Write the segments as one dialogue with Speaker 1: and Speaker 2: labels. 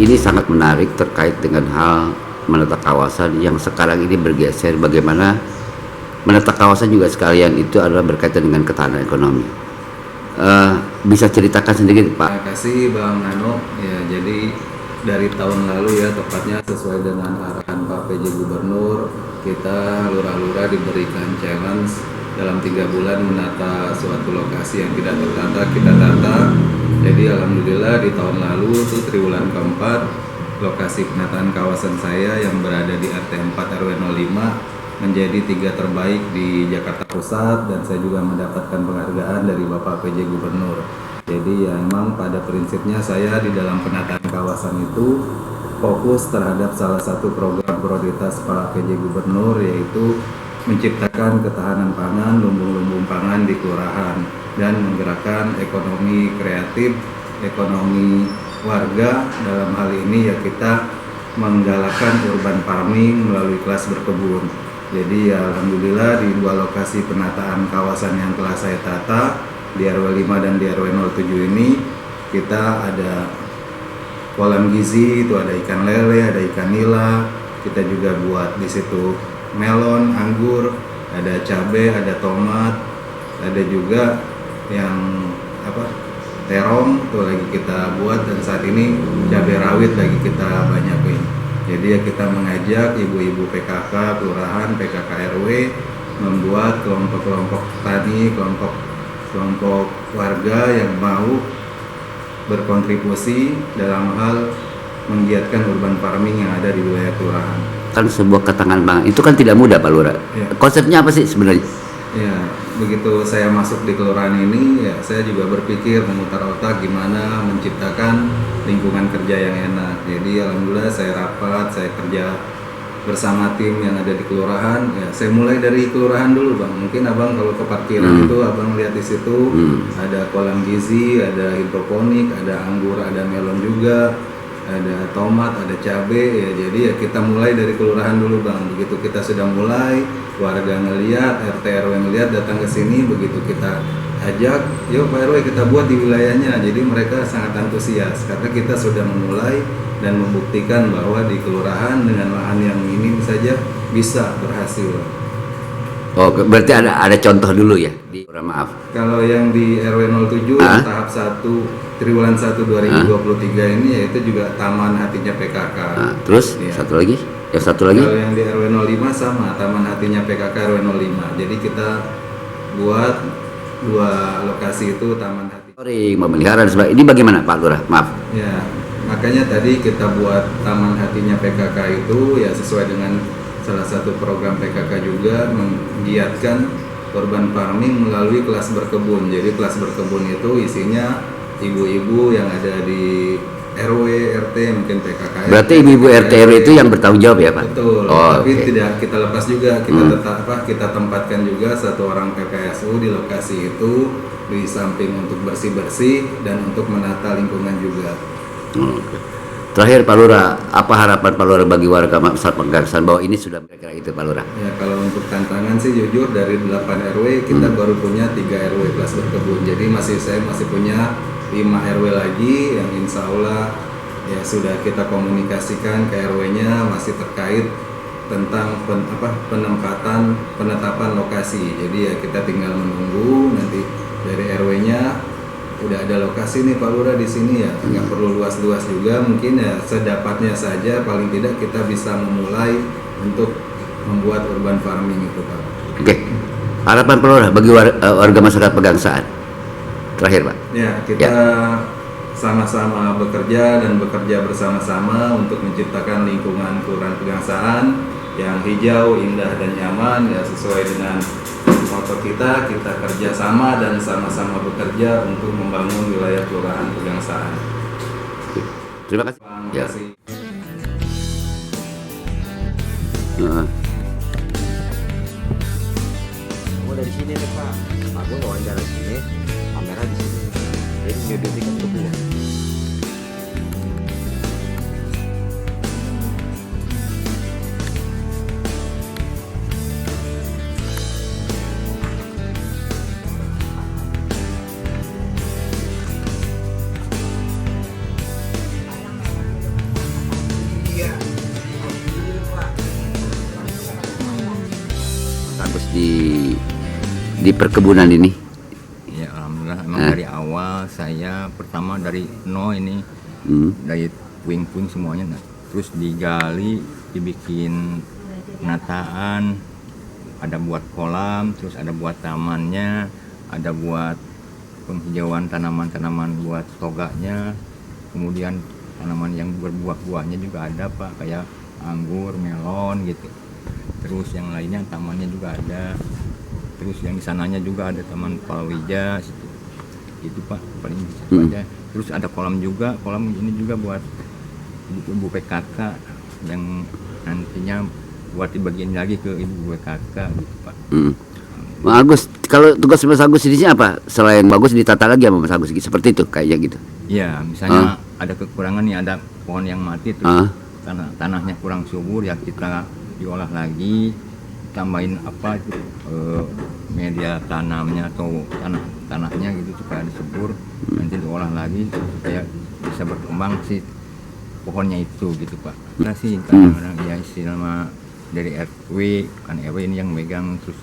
Speaker 1: ini sangat menarik terkait dengan hal menata kawasan yang sekarang ini bergeser. Bagaimana menata kawasan juga sekalian itu adalah berkaitan dengan ketahanan ekonomi. Bisa ceritakan sedikit, Pak?
Speaker 2: Terima kasih Bang Nano. Ya, jadi dari tahun lalu ya, tepatnya sesuai dengan arahan Pak PJ Gubernur, kita lurah-lurah diberikan challenge dalam 3 bulan menata suatu lokasi yang tidak tertata, kita tata. Jadi alhamdulillah di tahun lalu itu triwulan keempat, lokasi penataan kawasan saya yang berada di RT 4 RW 05 menjadi 3 terbaik di Jakarta Pusat, dan saya juga mendapatkan penghargaan dari Bapak PJ Gubernur. Jadi ya memang pada prinsipnya saya di dalam penataan kawasan itu fokus terhadap salah satu program prioritas Pak PJ Gubernur, yaitu menciptakan ketahanan pangan, lumbung-lumbung pangan di kelurahan, dan menggerakkan ekonomi kreatif, ekonomi warga. Dalam hal ini ya kita menggalakkan urban farming melalui kelas berkebun. Jadi ya alhamdulillah di 2 lokasi penataan kawasan yang telah saya tata, di RW 5 dan di RW 07 ini kita ada kolam gizi, itu ada ikan lele, ada ikan nila. Kita juga buat di situ melon, anggur, ada cabai, ada tomat, ada juga yang terong itu lagi kita buat, dan saat ini cabai rawit lagi kita banyakin. Jadi ya kita mengajak ibu-ibu PKK kelurahan, PKK RW membuat kelompok-kelompok tani, kelompok warga yang mau berkontribusi dalam hal menggiatkan urban farming yang ada di wilayah kelurahan.
Speaker 1: Kan sebuah ketahanan pangan itu kan tidak mudah, Pak Lurah.
Speaker 2: Ya.
Speaker 1: Konsepnya apa sih sebenarnya?
Speaker 2: Ya, begitu saya masuk di kelurahan ini, ya saya juga berpikir memutar otak gimana menciptakan lingkungan kerja yang enak. Jadi alhamdulillah saya rapat, saya kerja bersama tim yang ada di kelurahan. Ya, saya mulai dari kelurahan dulu, Bang. Mungkin Abang kalau ke parkiran itu Abang lihat di situ ada kolam gizi, ada hidroponik, ada anggur, ada melon juga, ada tomat, ada cabai ya. Jadi ya kita mulai dari kelurahan dulu, Bang. Begitu kita sudah mulai, warga ngelihat, RT RW ngelihat, datang ke sini, begitu kita ajak, yuk Pak RW kita buat di wilayahnya. Jadi mereka sangat antusias karena kita sudah memulai dan membuktikan bahwa di kelurahan dengan lahan yang minim saja bisa berhasil.
Speaker 1: Oh, berarti ada contoh dulu ya di maaf.
Speaker 2: Kalau yang di RW 07 yang tahap 1 triwulan 1 2023 ini yaitu juga Taman Hatinya PKK.
Speaker 1: Terus ya. Satu lagi? Yang satu lagi?
Speaker 2: Kalau yang di RW 05 sama Taman Hatinya PKK RW 05. Jadi kita buat 2 lokasi itu Taman Hati.
Speaker 1: Memelihara dan sebagainya. Ini bagaimana Pak Lurah? Maaf.
Speaker 2: Ya, makanya tadi kita buat Taman Hatinya PKK itu ya sesuai dengan salah satu program PKK juga menggiatkan urban farming melalui kelas berkebun. Jadi kelas berkebun itu isinya ibu-ibu yang ada di RW, RT, mungkin PKK.
Speaker 1: Berarti ibu-ibu RT RW itu yang bertanggung jawab ya, Pak?
Speaker 2: Betul.
Speaker 1: Oh,
Speaker 2: tapi
Speaker 1: okay.
Speaker 2: Tidak kita lepas juga, kita tempatkan juga 1 orang PPSU di lokasi itu, di samping untuk bersih-bersih dan untuk menata lingkungan juga.
Speaker 1: Okay. Terakhir Pak Lurah, apa harapan Pak Lurah bagi warga Masyarakat Pegangsaan bahwa ini sudah kira-kira itu Pak Lurah?
Speaker 2: Ya kalau untuk tantangan sih jujur dari 8 RW kita baru punya 3 RW kelas berkebun. Jadi saya masih punya 5 RW lagi yang insya Allah ya sudah kita komunikasikan ke RW-nya masih terkait tentang penetapan lokasi. Jadi ya kita tinggal menunggu nanti dari RW-nya udah ada lokasi nih Pak Lurah di sini ya, nggak perlu luas-luas juga, mungkin ya sedapatnya saja, paling tidak kita bisa memulai untuk membuat urban farming itu Pak.
Speaker 1: Oke. Harapan Pak Lurah bagi warga masyarakat Pegangsaan. Terakhir Pak.
Speaker 2: Ya, kita sama-sama bekerja dan bekerja bersama-sama untuk menciptakan lingkungan kelurahan Pegangsaan yang hijau, indah dan nyaman ya sesuai dengan moto kita kerja sama dan sama-sama bekerja untuk membangun wilayah kelurahan Pegangsaan.
Speaker 1: Terima kasih.
Speaker 2: Terima kasih.
Speaker 3: Dari sini nih Pak, aku wawancara di sini, kamera di sini, jadi ngedit kan berdua.
Speaker 1: di perkebunan ini?
Speaker 4: Ya alhamdulillah emang dari awal saya pertama dari nol ini dari puing-puing semuanya, nah, terus digali, dibikin penataan, ada buat kolam, terus ada buat tamannya, ada buat penghijauan tanaman-tanaman buat toganya, kemudian tanaman yang berbuah-buahnya juga ada Pak, kayak anggur, melon gitu. Terus yang lainnya tamannya juga ada. Terus yang di sananya juga ada taman palawija situ. Itu Pak, paling itu aja. Terus ada kolam juga, kolam ini juga buat ibu PKK yang nantinya buat dibagiin lagi ke ibu PKK gitu Pak.
Speaker 1: Mas Agus, kalau tugas Mas Agus di sini apa? Selain bagus ditata lagi sama Mas Agus seperti itu kayaknya gitu.
Speaker 4: Iya, misalnya ada kekurangan nih, ada pohon yang mati terus tanahnya kurang subur ya kita diolah lagi, tambahin apa itu media tanamnya atau tanahnya gitu supaya ada subur, nanti diolah lagi supaya bisa berkembang si pohonnya itu gitu Pak. Kita sih kadang-kadang ya istilah dari RW kan, RW ini yang megang, terus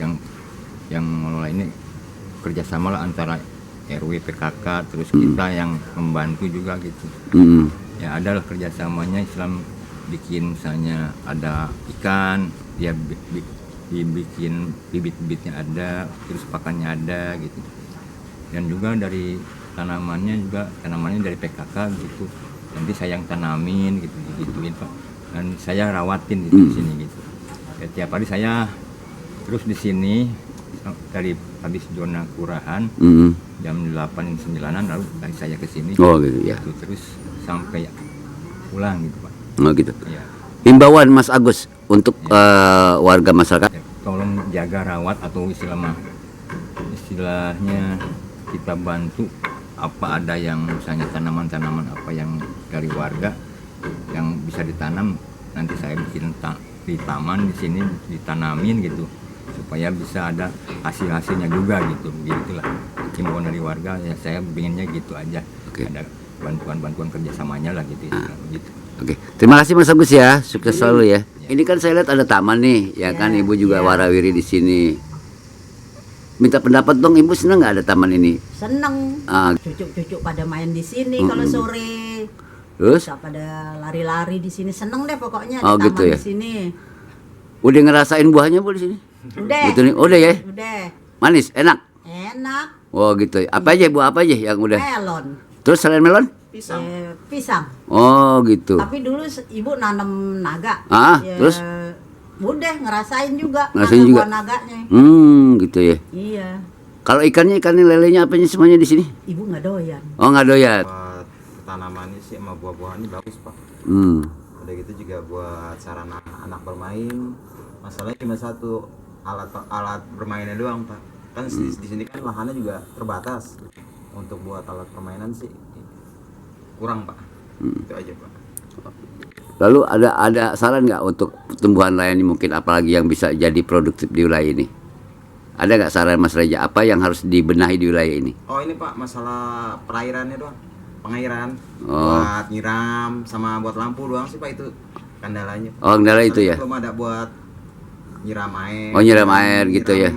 Speaker 4: yang mengelola ini kerjasama lah antara RW PKK terus kita yang membantu juga gitu. Ya adalah kerjasamanya Islam, bikin misalnya ada ikan dia dibikin bibit-bibitnya ada, terus pakannya ada gitu, dan juga dari tanamannya dari PKK gitu, nanti saya yang tanamin gitu gituin Pak, dan saya rawatin gitu di sini gitu. Ya, tiap hari saya terus di sini dari habis zona kelurahan jam 8-9 lalu dari saya ke sini
Speaker 1: gitu ya.
Speaker 4: Gitu, terus sampai pulang gitu Pak.
Speaker 1: Gitu.
Speaker 4: Ya.
Speaker 1: Himbauan Mas Agus untuk warga masyarakat,
Speaker 4: tolong jaga rawat atau istilahnya kita bantu apa ada yang misalnya tanaman-tanaman apa yang dari warga yang bisa ditanam, nanti saya bikin di taman di sini ditanamin gitu supaya bisa ada hasilnya juga gitu, gitulah himbauan dari warga ya, saya pengennya gitu aja. Ada bantuan kerjasamanya lah gitu. Gitu.
Speaker 1: Oke, terima kasih Mas Agus ya, sukses selalu ya. Ini kan saya lihat ada taman nih, ya kan Ibu juga warawiri di sini. Minta pendapat dong, Ibu senang nggak ada taman ini?
Speaker 5: Seneng. Cucu-cucu pada main di sini kalau sore.
Speaker 1: Terus?
Speaker 5: Bisa pada lari-lari di sini, seneng deh pokoknya di taman
Speaker 1: gitu ya?
Speaker 5: di sini.
Speaker 1: Udah ngerasain buahnya Bu di sini?
Speaker 5: Udah.
Speaker 1: Gitu nih, udah ya?
Speaker 5: Udah.
Speaker 1: Manis, enak.
Speaker 5: Enak.
Speaker 1: Oh gitu. Apa aja Bu, apa aja yang udah?
Speaker 5: Melon.
Speaker 1: Terus selain melon?
Speaker 5: Pisang.
Speaker 1: Oh gitu.
Speaker 5: Tapi dulu ibu nanam naga.
Speaker 1: Terus?
Speaker 5: Udah ngerasain juga.
Speaker 1: Ngerasain juga.
Speaker 5: Buah naganya.
Speaker 1: Gitu ya.
Speaker 5: Iya.
Speaker 1: Kalau ikan lelenya apanya semuanya di sini?
Speaker 5: Ibu nggak doyan.
Speaker 1: Oh nggak doyan.
Speaker 3: Buat tanamannya sih sama buah-buahannya bagus Pak. Udah gitu juga buat sarana anak bermain. Masalahnya cuma satu, alat bermainnya doang Pak. Kan di sini kan lahannya juga terbatas. Untuk buat alat permainan sih kurang Pak. Itu aja Pak.
Speaker 1: Lalu ada saran nggak untuk tumbuhan lain mungkin apalagi yang bisa jadi produktif di wilayah ini? Ada nggak saran Mas Reja apa yang harus dibenahi di wilayah ini?
Speaker 3: Oh ini Pak, masalah perairannya doang, pengairan buat nyiram sama buat lampu doang sih Pak, itu kendalanya.
Speaker 1: Oh kendala itu ya?
Speaker 3: Belum ada buat nyiram air.
Speaker 1: Oh nyiram air gitu ya?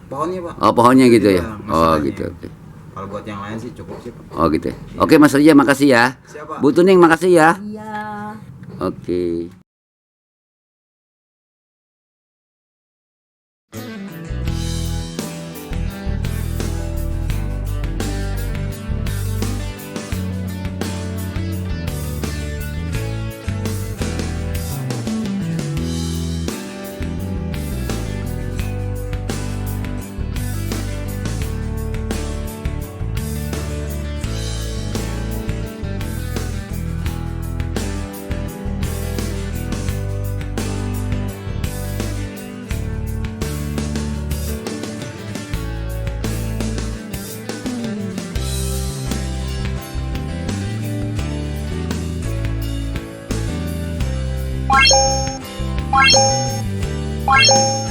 Speaker 3: Pohonnya Pak.
Speaker 1: Oh pohonnya gitu ya? Oh
Speaker 3: masalahnya.
Speaker 1: gitu. Oke.
Speaker 3: Kalau buat yang lain sih cukup sih Pak.
Speaker 1: Oh gitu. Oke Mas Reja makasih ya.
Speaker 3: Siapa?
Speaker 1: Bu Tuning makasih ya.
Speaker 5: Iya.
Speaker 1: Oke.
Speaker 6: Bye.